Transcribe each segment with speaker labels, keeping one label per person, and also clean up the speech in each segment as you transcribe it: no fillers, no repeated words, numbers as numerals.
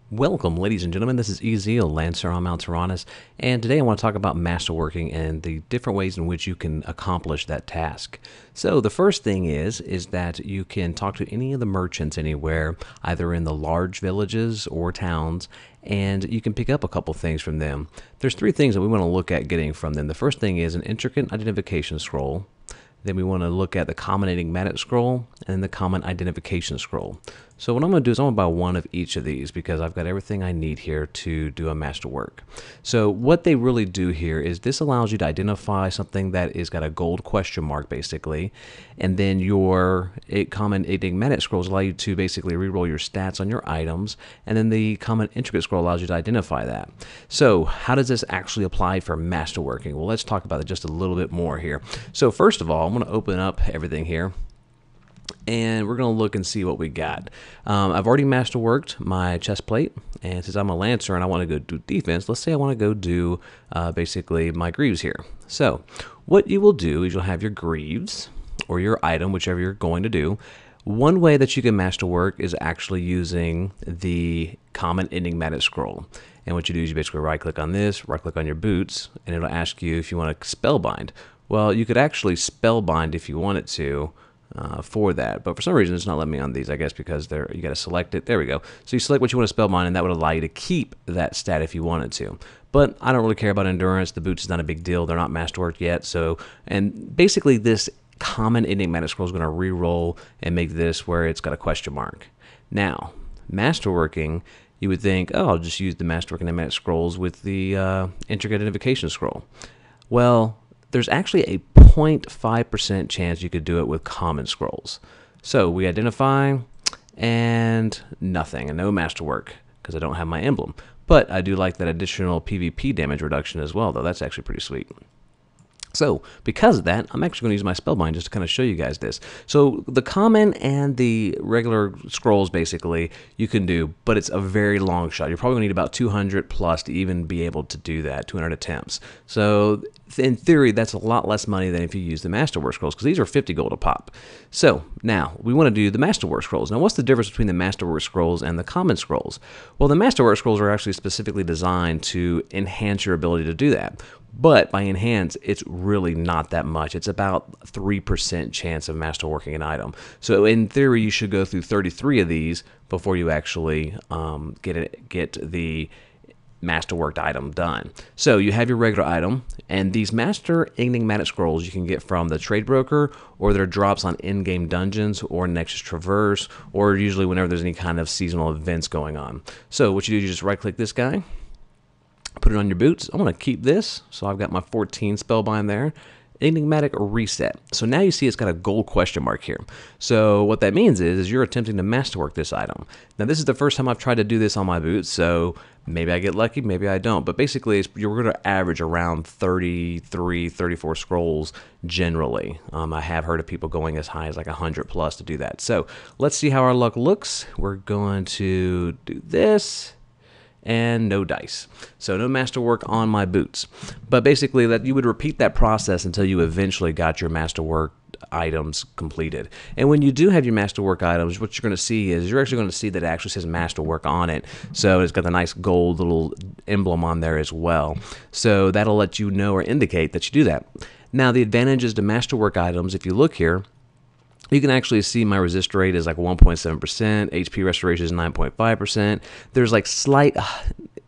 Speaker 1: Welcome, ladies and gentlemen. This is Eziel, Lancer on Mount Tyrannus, and today I want to talk about masterworking and the different ways in which you can accomplish that task. So the first thing is that you can talk to any of the merchants anywhere, either in the large villages or towns, and you can pick up a couple things from them. There's three things that we want to look at getting from them. The first thing is an intricate identification scroll. Then we want to look at the common enigmatic scroll and the common identification scroll. So what I'm going to do is I'm going to buy one of each of these because I've got everything I need here to do a masterwork. So what they really do here is this allows you to identify something that is got a gold question mark basically, and then your common enigmatic scrolls allow you to basically reroll your stats on your items, and then the common intricate scroll allows you to identify that. So how does this actually apply for masterworking? Well, let's talk about it just a little bit more here. So first of all, I'm going to open up everything here, and we're going to look and see what we got. I've already masterworked my chest plate, and since I'm a Lancer and I want to go do defense, let's say I want to go do basically my greaves here. So what you will do is you'll have your greaves or your item, whichever you're going to do. One way that you can masterwork is actually using the common enigmatic scroll. And what you do is you basically right click on this, right click on your boots, and it'll ask you if you want to spellbind. Well, you could actually spellbind if you wanted to for that, but for some reason it's not letting me on these, I guess because you got to select it. There we go. So you select what you want to spellbind, and that would allow you to keep that stat if you wanted to. But I don't really care about endurance. The boots is not a big deal. They're not masterworked yet. So, and basically this common enigmatic scroll is going to re-roll and make this where it's got a question mark. Now, masterworking, you would think, oh, I'll just use the masterworking enigmatic scrolls with the intricate identification scroll. Well, there's actually a 0.5% chance you could do it with common scrolls. So we identify and nothing, and no masterwork because I don't have my emblem. But I do like that additional PvP damage reduction as well, though. That's actually pretty sweet. So because of that, I'm actually going to use my spellbind just to kind of show you guys this. So the common and the regular scrolls basically you can do, but it's a very long shot. You're probably going to need about 200 plus to even be able to do that, 200 attempts. So in theory, that's a lot less money than if you use the Masterwork scrolls, because these are 50 gold a pop. So now we want to do the Masterwork scrolls. Now what's the difference between the Masterwork scrolls and the common scrolls? Well, the Masterwork scrolls are actually specifically designed to enhance your ability to do that. But by enhance, it's really not that much. It's about 3% chance of masterworking an item. So in theory, you should go through 33 of these before you actually get the masterworked item done. So you have your regular item, and these master enigmatic scrolls you can get from the trade broker, or they're drops on in-game dungeons or Nexus Traverse, or usually whenever there's any kind of seasonal events going on. So what you do is you just right-click this guy, put it on your boots. I'm going to keep this, so I've got my 14 spellbind there. Enigmatic reset. So now you see it's got a gold question mark here. So what that means is you're attempting to masterwork this item. Now this is the first time I've tried to do this on my boots, so maybe I get lucky, maybe I don't. But basically you're going to average around 33, 34 scrolls generally. I have heard of people going as high as like 100 plus to do that. So let's see how our luck looks. We're going to do this. And no dice. So no masterwork on my boots. But basically that you would repeat that process until you eventually got your masterwork items completed. And when you do have your masterwork items, what you're going to see is you're actually going to see that it actually says masterwork on it. So it's got the nice gold little emblem on there as well. So that'll let you know or indicate that you do that. Now the advantage is to masterwork items, if you look here, you can actually see my resist rate is like 1.7%, HP restoration is 9.5%. There's like slight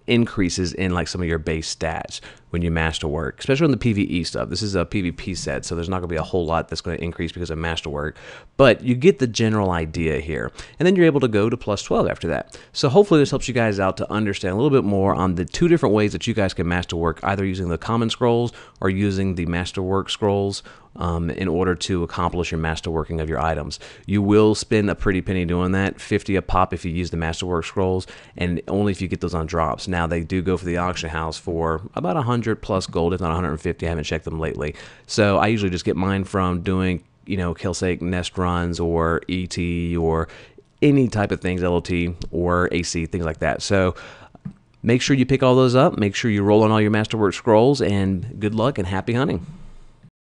Speaker 1: increases in like some of your base stats when you masterwork, especially on the PvE stuff. This is a PvP set, so there's not going to be a whole lot that's going to increase because of masterwork, but you get the general idea here. And then you're able to go to plus 12 after that. So hopefully this helps you guys out to understand a little bit more on the two different ways that you guys can masterwork, either using the common scrolls or using the masterwork scrolls in order to accomplish your masterworking of your items. You will spend a pretty penny doing that, 50 a pop if you use the masterwork scrolls, and only if you get those on drops. Now they do go for the auction house for about 100 plus gold, if not 150. I haven't checked them lately. So I usually just get mine from doing, Killsake nest runs or ET or any type of things, LOT or AC, things like that. So make sure you pick all those up. Make sure you roll on all your masterwork scrolls, and good luck and happy hunting.